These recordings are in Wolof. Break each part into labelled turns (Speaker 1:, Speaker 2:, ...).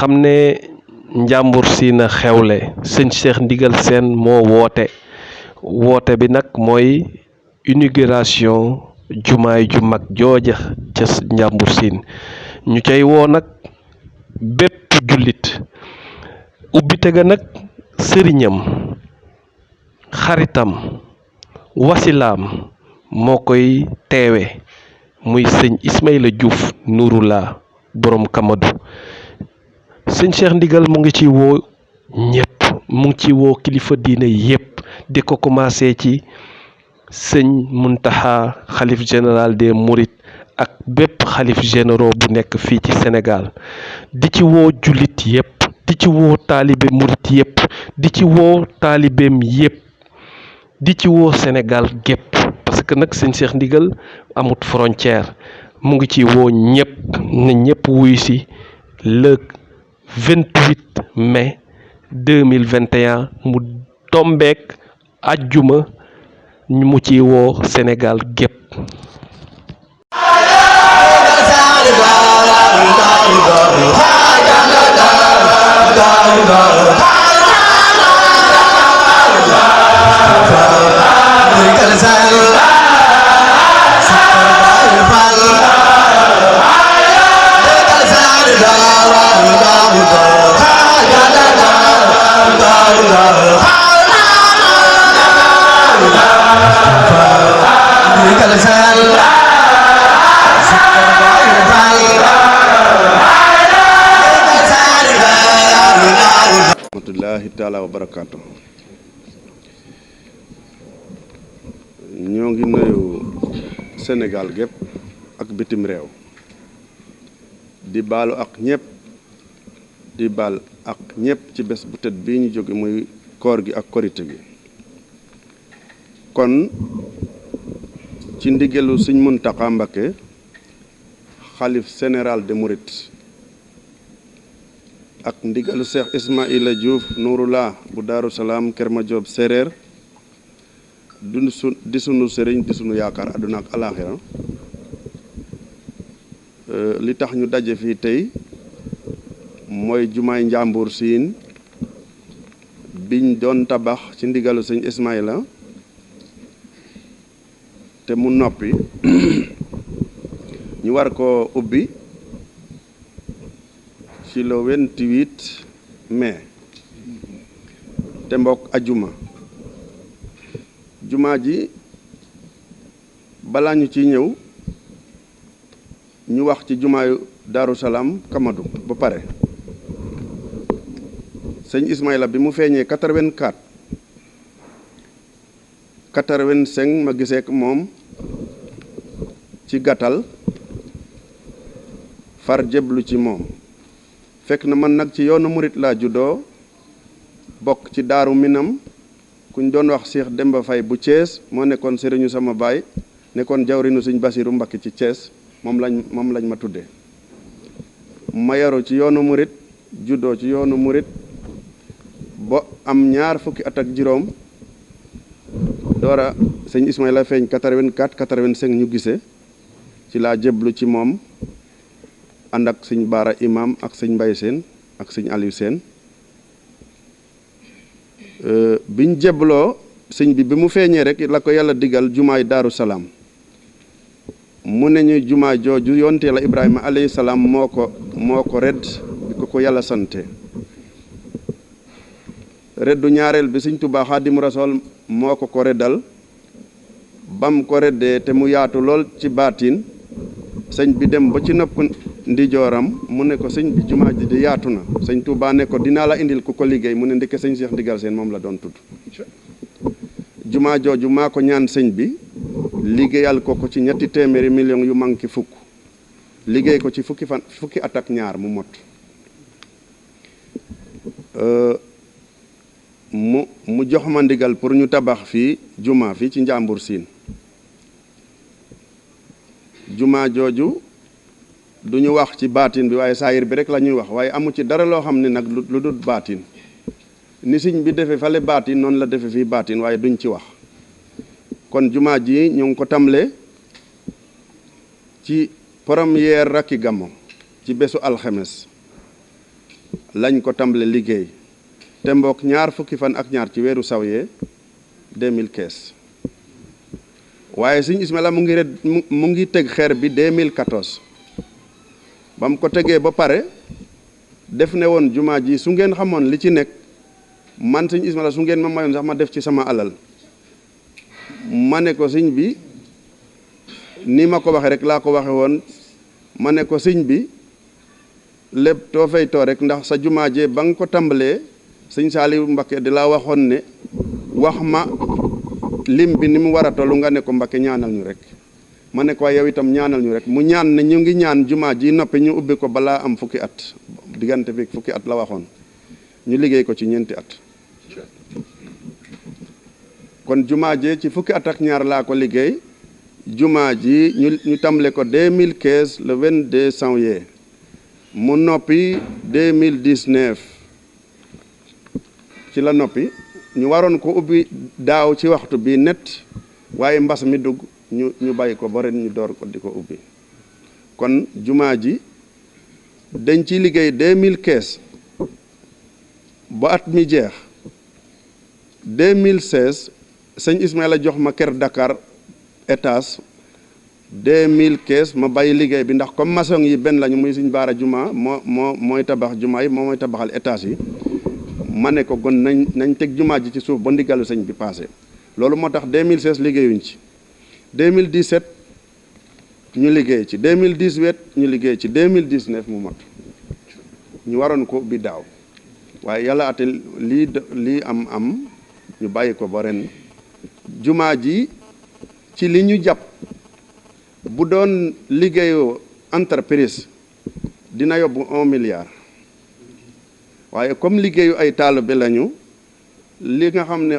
Speaker 1: xam ne Njàmbur Siin a xewle sëñ Cheikh Ndigal Sène moo woote bi nag mooy inauguration jumaay ju mag jooja ca Njàmbur Siin ñu cay woo nag bépp jullit ubbite ga nag sëriñam xaritam wasilaam moo koy teewe muy sëñ Ismaïla Diouf Nouroullah borom Kamadu sëñ Cheikh Ndigal mu ngi ci woo ñëpp mu ngi ci woo kilifa diine yépp di ko commencé ci sëñ Muntaxa xalif général des Mourides ak bépp xalif généraux bu nekk fii ci Sénégal di ci woo jullit yépp di ci woo taalibe murit yépp di ci woo taalibeem yépp di ci woo Sénégal gépp parce que nag sëñ Cheikh Ndigal amut frontière mu ngi ci woo ñépp na ñépp wuyu si le 28 mai 2021 mu tombeek ajjuma mu ci woo Sénégal gépp
Speaker 2: rahmatullahi taala wa barakaatu. ñoo ngi nuyu Sénégal gépp ak bitim réew di baalu ak ñëpp di baal ak ñëpp ci bés bu tëdd bii ñu jóge muy koor gi ak korite gi kon ci ndigalu Sëñ Muntaxa Mbakke xalif général de Mourides ak ndigalu Cheikh Ismaïla Diouf Nouroullah bu Daaru Salaam Kër Madiop Séeréer di sunu sëriñ di sunu yaakaar àdduna ak alaaxira li tax ñu daje fii tey mooy jumaay Njàmbur Siin biñ doon tabax ci ndigalu sëñ Ismaïla te mu noppi ñu war ko ubbi ci le 28 mai te mbokk ajuma jumaa ji balaa ñu ciy ñëw ñu wax ci jumaayu Daaru Salaam Kamadu ba pare sëñ Ismaïla bi mu feeñee 84 85 ma gisee ak moom ci gàttal far jéblu ci moom fekk na man nag ci yoonu murit laa juddoo bokk ci Daaru Minam kuñ doon wax Cheikh Demba Faye bu Thiès moo nekkoon sëriñu sama baay nekkoon jawrinu sëñ Basiru Mbakke ci Thiès moom lañ ma tudde ma yaru ci yoonu murit juddoo ci yoonu murit ba am ñaar fukki at ak juróom doora sëñ Ismaïla feeñ 84 85 ñu gisee ci laa jéblu ci moom ànd ak sëñ Baara Imam ak sëñ Mbay Seen ak sëñ Aliou Seen biñ jébloo sëñ bi mu feeñee rek la ko yàlla digal jumaay Daaru Salaam mu ne ñu jumaa jooju yonte la Ibrahima alayhi salaam moo ko redd bi ko yàlla sante reddu ñaareel bi sëñ Tuubaa Xaadimu Rasuul moo ko reddal bam ko reddee te mu yaatu lool ci baatin sëñ bi dem ba ci nopp ndijooram mu ne ko sëñ bi jumaa ji di yaatu na sëñ Tuubaa ne ko dinaa la indil ku ko liggéey mu ne ndeke sëñ Cheikh Ndigal Sène moom la doon tudd jumaa jooju maa ko ñaan sëñ bi liggéeyal ko ci 200 millions yu manqué fukk liggéey ko ci fukki at ak ñaar mu mot mu jox ma ndigal pour ñu tabax fii jumaa fii ci Njàmbur Siin jumaa jooju du ñu wax ci baatin bi waaye saayir bi rek la ñuy wax waaye amu ci dara loo xam ne nag lu dul baatin ni sëñ bi defe fale baatin noonu la defe fii baatin waaye duñ ci wax kon jumaa ji ñu ngi ko tamle ci première rakki gàmmo ci bésu alxames lañ ko tàmbale liggéey te mbokk ñaar fukki fan ak ñaar ci weeru sawyee 2015 waaye sëñ Ismaila mu ngi teg xeer bi 2014 ba mu ko tegee ba pare def ne woon jumaa ji su ngeen xamoon li ci nekk man sëñ Ismaila su ngeen ma mayoon sax ma def ci sama alal ma ne ko sëñ bi ni ma ko waxe rek laa ko waxe woon ma ne ko sëñ bi lépp too fay too rek ndax sa jumaa jee ba nga ko tàmbalee sëñ Saaliw Mbakke di la waxoon ne wax ma lim bi ni mu war a tollu nga ne ko Mbakke ñaanal ñu rek ma ne ko yow itam ñaanal ñu rek mu ñaan ne ñu ngi ñaan jumaa ji noppi ñu ubbi ko balaa am fukki at diggante bi fukki at la waxoon ñu liggéey ko ci ñeenti at kon jumaa jee ci fukki at ak ñaar laa ko liggéey jumaa ji ñu tàmbale ko 2015 le 22 janvier mu noppi 2019 ci la noppi ñu waroon ko ubbi daaw ci waxtu bi net waaye mbas mi dugg ñu bàyyi ko ba ren ñu door ko di ko ubbi kon jumaa ji dañ ci liggéey 2015 ba at mi jeex 2016 sëñ Ismaila jox ma kër Dakar étage 2015 ma bàyyi liggéey bi ndax comme maçon yi benn lañu muy suñ baara juma mooy tabax jumaa yi mooy tabaxal étage yi ma ne ko gon nañ teg jumaa ji ci suuf ba ndigalu sëñ bi passé loolu moo tax 2016 liggéeyuñ ci 2017 ñu liggéey ci 2018 ñu liggéey ci 2019 mu mat ñu waroon ko bi daaw waaye yàlla ate lii am ñu bàyyi ko ba ren jumaa ji ci li ñu jàpp bu doon liggéeyu entreprise dina yóbbu 1 milliard waaye comme liggéeyu ay taalibe lañu li nga xam ne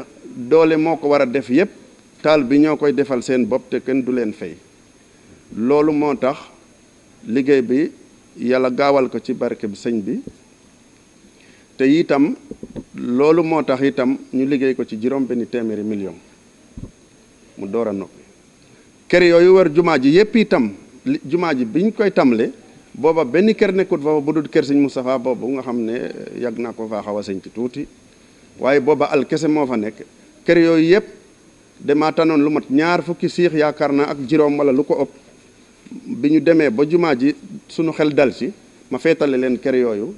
Speaker 2: doole moo ko war a def yépp taal bi ñoo koy defal seen bopp te kenn du leen fay loolu moo tax liggéey bi yàlla gaawal ko ci barke bi sëñ bi te itam loolu moo tax itam ñu liggéey ko ci juróom-benni téeméeri million mu door a noppi kër yooyu war jumaa ji yépp itam jumaa ji biñ koy tamle booba benn kër nekkut foofu bu dul kër sëñ Moustapha boobu nga xam ne yàgg naa ko faa xaw a sëñti tuuti waaye booba al kese moo fa nekk kër yooyu yépp damaa tanoon lu mat ñaar fukki siix yaakaar naa ak juróom wala lu ko ëpp bi ñu demee ba jumaa ji sunu xel dal ci ma feetale leen kër yooyu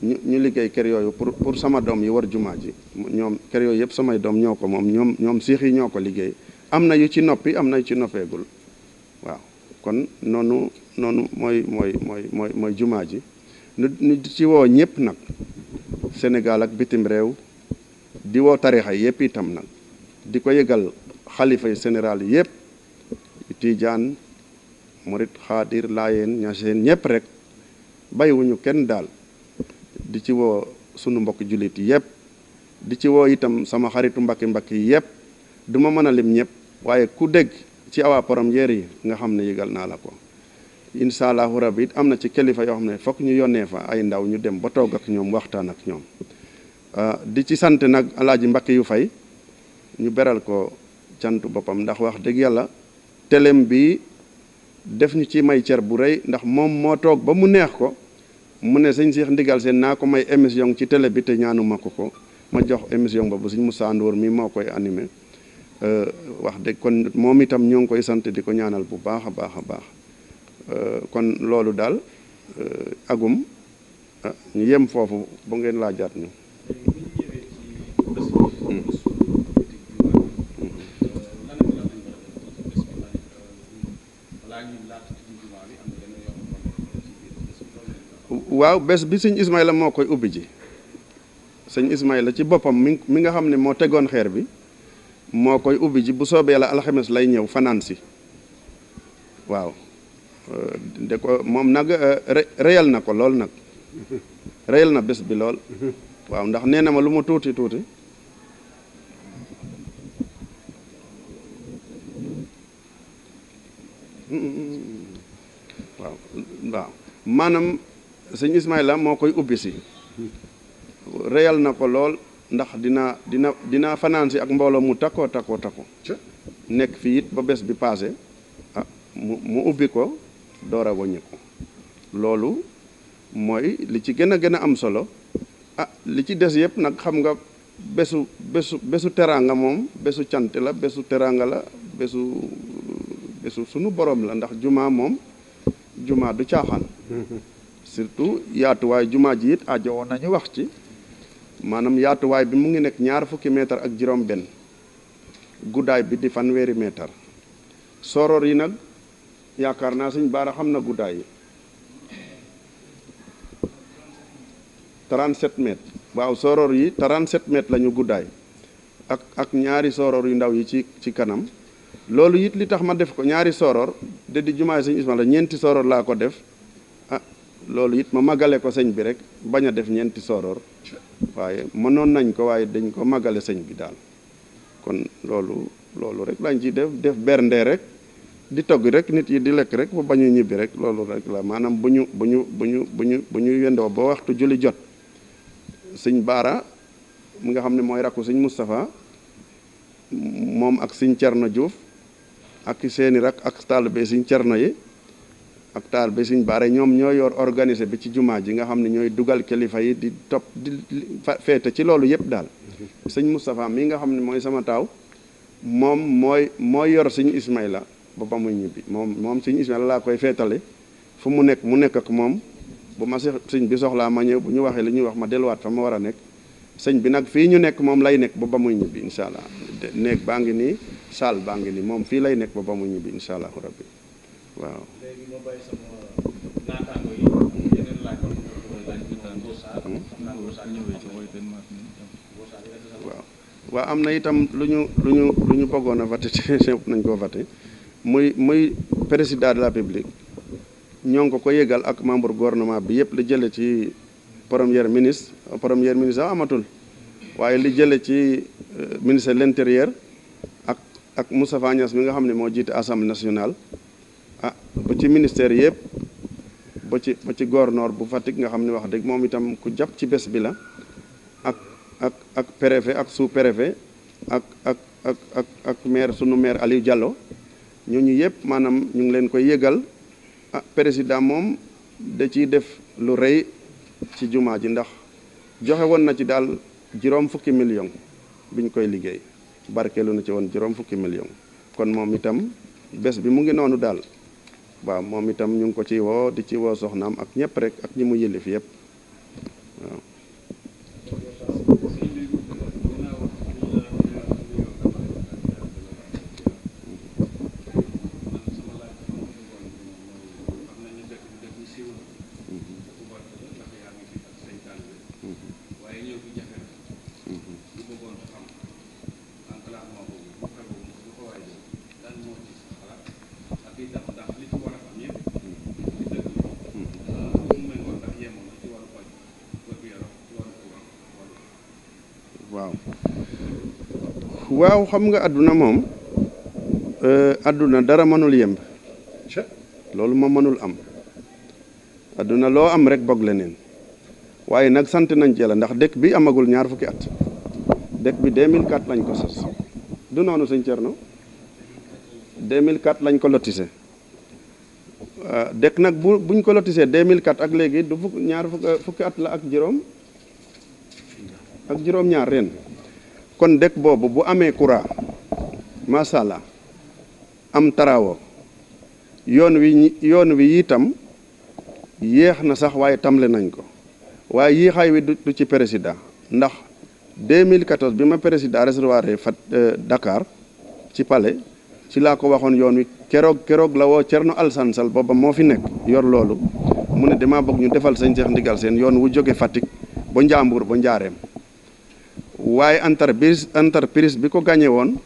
Speaker 2: ñu liggéey kër yooyu pour sama doom yi war jumaa ji ñoom kër yooyu yëpp samay doom ñoo ko moom ñoom siix yi ñoo ko liggéey am na yu ci noppi am na yu ci noppeegul waaw kon noonu mooy jumaa ji ñu ci woo ñëpp nag Sénégal ak bitim réew di woo tarixa yëpp itam nag di ko yëgal xalifa yi général yëpp Tijaan Murit Xaadir Laayeen Ñaseen ñëpp rek bàyyiwuñu kenn daal di ci woo sunu mbokk jullit yëpp di ci woo itam sama xaritu mbakki yi yëpp du ma mën a lim ñëpp waaye ku dégg ci Awa Première yi nga xam ne yëgal naa la ko incha allahu rabbi it am na ci kilifa yoo xam ne fokk ñu yónnee fa ay ndaw ñu dem ba toog ak ñoom waxtaan ak ñoom di ci sant nag alaaji Mbakki yu fay ñu beral ko cantu boppam ndax wax dëgg yàlla telem bi def ñu ci may cer bu rëy ndax moom moo toog ba mu neex ko mu ne sëñ Cheikh Ndigal Sène naa ko may émission ci télé bi te ñaanuma ko ma jox émission boobu sëñ Moussa Ndour mi moo koy animé wax dëgg kon moom itam ñoo ngi koy sant di ko ñaanal bu baax a baax a baax kon loolu daal agum ñu yem foofu bu ngeen laajaat ñu waaw bés bi sëñ Ismaila moo koy ubbi ji sëñ Ismaila ci boppam mi nga xam ne moo tegoon xeer bi moo koy ubbi ji bu soobee la alxames lay ñëw fanaan si waaw de ko moom nag réyal na ko lool nag réyal na bés bi lool waaw ndax nee na ma lu mu tuuti waaw maanaam sëñ Ismaila moo koy ubbi si réyal na ko lool ndax dina fanaan si ak mbooloo mu takkoo nekk fii it ba bés bi passé mu ubbi ko door a wàññi ko loolu mooy li ci gën a am solo li ci des yëpp nag xam nga bésu teraanga moom bésu cant la bésu teraanga la bésu sunu borom la ndax jumaa moom jumaa du caaxaan surtout yaatuwaay jumaa ji it aajo woon nañu wax ci maanaam yaatuwaay bi mu ngi nekk 20 mètre ak juróom benn guddaay bi di 1 mètre soror yi nag yaakaar naa Sëñ Baara xam na guddaay yi 37 mètres waaw soror yi 37 mètres la ñu guddaay ak ñaari soror yu ndaw yi ci kanam loolu it li tax ma def ko ñaari soror de di jumaay Sëñ Ismaila 4 soror laa ko def loolu it ma magale ko sëñ bi rek bañ a def 4 soror waaye mënoon nañ ko waaye dañ ko magale sëñ bi daal kon loolu rek lañ ci def bernde rek di togg rek nit yi di lekk rek ba bañu ñibbi rek loolu rek la maanaam bu ñu yendoo ba waxtu julli jot Sëñ Baara mi nga xam ne mooy rakku Sëñ Moustapha moom ak Sëñ Cerno Diouf ak seeni rak ak taalibe Sëñ Cerno yi ak taalibe Sëñ Baara ñoom ñoo yor organisé bi ci jumaa ji nga xam ne ñooy dugal kilifa yi di topp di feete ci loolu yëpp daal Sëñ Moustapha mi nga xam ne mooy sama taaw moom mooy yor Sëñ Ismaila ba muy ñibbi moom Sëñ Ismaila laa koy feetale fu mu nekk ak moom bu ma sëñ bi soxlaa ma ñëw bu ñu waxee li ñuy wax ma delluwaat fa ma war a nekk sëñ bi nag fii ñu nekk moom lay nekk ba muy ñibbi incha allah néeg baa ngi nii saal baa ngi nii moom fii lay nekk ba muy ñibbi incha allah rabbi waaw.
Speaker 3: léegi ma bàyyi sama naataango yi yeneen laaj
Speaker 2: waaw am na itam lu ñu bëggoon a voté nañ koo voté muy président de la République ñoo ngi ko yëgal ak membre gouvernement bi yëpp li jële ci premier ministre amatul waaye li jële ci ministre de l'intérieur ak Moustapha Niasse mi nga xam ne moo jiite assemblée nationale ba ci ministère yëpp ba ci gouverneur bu Fatick nga xam ne wax dëgg moom itam ku jàpp ci bés bi la ak préfet ak sous préfet ak maire sunu maire Aliou Diallo ñooñu yëpp maanaam ñu ngi leen koy yëgal président moom da ciy def lu rëy ci jumaa ji ndax joxe woon na ci daal 50 millions biñ koy liggéey barkeelu na ci woon 50 millions kon moom itam bés bi mu ngi noonu daal waaw moom itam ñu ngi ko ci woo di ci woo soxnaam ak ñëpp rek ak ñi mu yëlif yëpp waaw. waaw xam nga àdduna moom àdduna dara mënul yemb loolu moom mënul am àdduna loo am rek bog leneen waaye nag sant nañ ci Yàlla ndax dëkk bi amagul 20 at dëkk bi 2004 lañ ko sos du noonu sëñ Thierno 2004 lañ ko lotissé dëkk nag buñ ko lotissé 2004 ak léegi du fukki at la ak juróom ñaar ren kon dëkk boobu bu amee courant macha allah am tarawo yoon wi itam yéex na sax waaye tamle nañ ko waaye yéexaay wi du ci président ndax 2014 bi ma président recevoir Dakar ci palais ci laa ko waxoon yoon wi keroog la woo Thierno Alassane Sall booba moo fi nekk yor loolu mu ne damaa bëgg ñu defal sëñ Cheikh Ndigal Sène yoon wu jóge Fatick ba Njàmbur ba Njaareem waaye entreprise bi ko gagné woon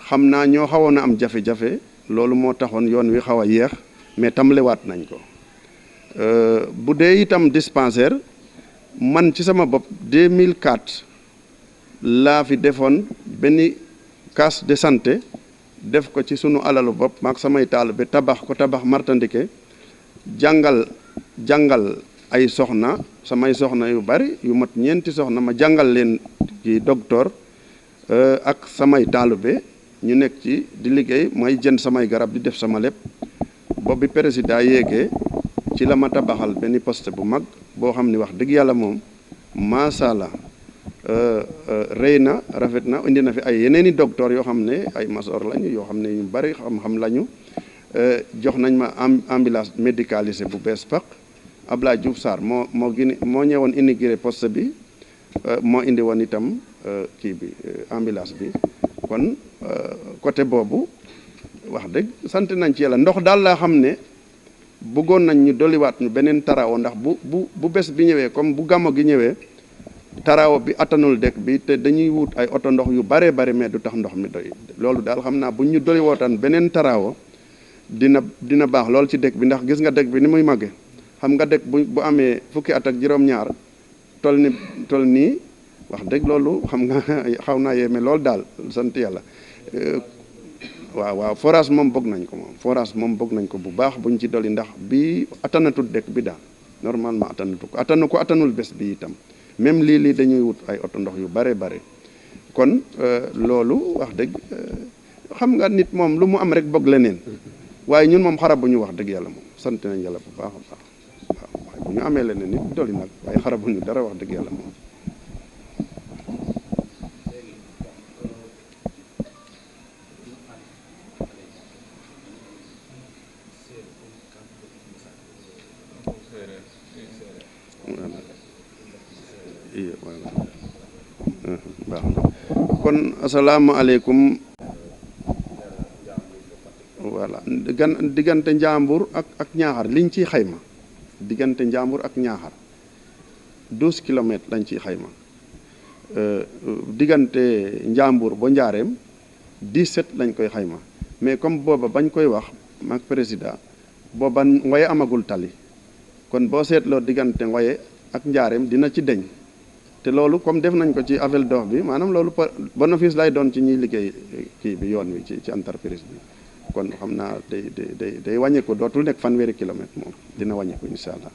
Speaker 2: xam naa ñoo xawoon a am jafe-jafe loolu moo taxoon yoon wi xaw a yéex mais tamlewaat nañ ko bu dee itam dispensaire man ci sama bopp 2004 laa fi defoon benn case de santé def ko ci sunu alalu bopp maak samay taalibe tabax martandike jàngal ay soxna samay soxna yu bari yu mat 4 soxna ma jàngal leen ci docteur ak samay taalibe ñu nekk ci di liggéey may jënd samay garab di def sama lépp boobu bi président yéegee ci la ma tabaxal benn poste bu mag boo xam ni wax dëgg yàlla moom macha allah rëy na rafet na indi na fi ay yeneen i docteur yoo xam ne ay masoor lañu yoo xam ne ñu bari xam-xam lañu jox nañ ma ambulance médicalisée bu bees paq Ablaye Diouf Sarr moo ñëwoon inauguré poste bi moo indi woon itam kii bi ambulance bi kon côté boobu wax dëgg sant nañ ci yàlla ndox daal laa xam ne bëggoon nañ ñu dolliwaat ñu beneen tarawo ndax bu bés bi ñëwee comme bu gàmmo gi ñëwee tarawo bi attanul dëkk bi te dañuy wut ay oto ndox yu baree bari mais du tax ndox mi doy loolu daal xam naa bu ñu dolli wootaan beneen tarawo dina baax lool ci dëkk bi ndax gis nga dëkk bi ni muy màgge xam nga dëkk bu amee fukki at ak juróom-ñaar tol nii wax dëgg loolu xam nga xaw naa yéeme lool daal sant yàlla waaw forage moom bëgg nañ ko bu baax buñ ci dolli ndax bi attanatul dëkk bi daal normalement attanu ko attanul bés bi itam même lii dañuy wut ay oto ndox yu bare kon loolu wax dëgg xam nga nit moom lu mu am rek bëgg leneen waaye ñun moom xarabuñu wax dëgg yàlla moom sant nañ yàlla bu baax a baax waaye bu ñu amee leneen nit dolli nag waaye xarabuñu dara wax dëgg yàlla moom baax na kon asalaamaaleykum voilà diggante Njambur ak Ñaaxar liñ ciy xayma diggante Njambur ak Ñaaxar 12 kilomètres lañ ciy xayma diggante Njambur ba Njaareem 17 lañ koy xayma mais comme booba bañ koy wax maak président booba Ngoye amagul tali kon boo seetloo diggante Ngoye ak Njaareem dina ci deñ te loolu comme def nañ ko ci appel d'offre bi maanaam loolu bénéfice lay doon ci ñuy liggéey kii bi yoon wi ci entreprise bi kon xam naa day wàññeeku dootul nekk 100 kilomètres moom dina wàññeeku incha allah.